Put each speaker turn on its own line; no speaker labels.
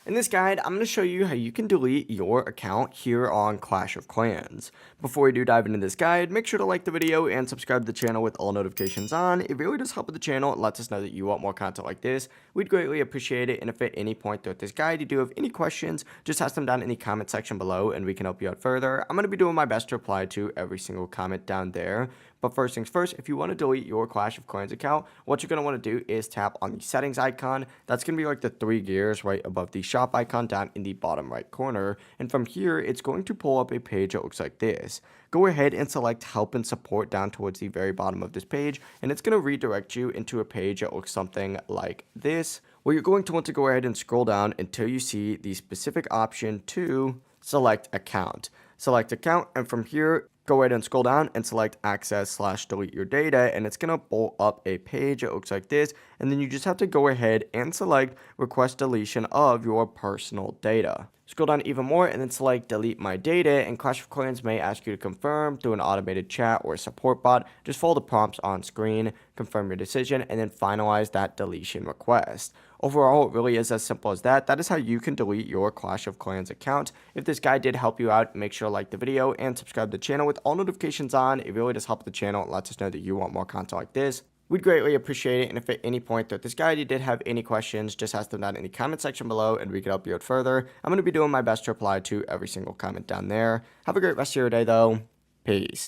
In this guide, I'm going to show you how you can delete your account here on Clash of Clans. Before we do dive into this guide, make sure to like the video and subscribe to the channel with all notifications on. It really does help with the channel. It lets us know that you want more content like this. We'd greatly appreciate it, and if at any point throughout this guide you do have any questions, just ask them down in the comment section below and we can help you out further. I'm going to be doing my best to reply to every single comment down there. But first things first, if you want to delete your Clash of Clans account, what you're going to want to do is tap on the settings icon. That's going to be like the three gears right above the shop icon down in the bottom right corner. And from here, it's going to pull up a page that looks like this. Go ahead and select help and support down towards the very bottom of this page. And it's going to redirect you into a page that looks something like this, where you're going to want to go ahead and scroll down until you see the specific option to select account. Select account, and from here, go ahead and scroll down and select access/delete your data, and it's going to pull up a page that looks like this, and then you just have to go ahead and select request deletion of your personal data. Scroll down even more and then select delete my data, and Clash of Clans may ask you to confirm through an automated chat or a support bot. Just follow the prompts on screen, confirm your decision, and then finalize that deletion request. Overall, it really is as simple as that. That is how you can delete your Clash of Clans account. If this guide did help you out, make sure to like the video and subscribe to the channel with all notifications on. It really does help the channel. It lets us know that you want more content like this. We'd greatly appreciate it, and if at any point throughout this guide you did have any questions, just ask them down in the comment section below and we can help you out further. I'm going to be doing my best to reply to every single comment down there. Have a great rest of your day though. Peace.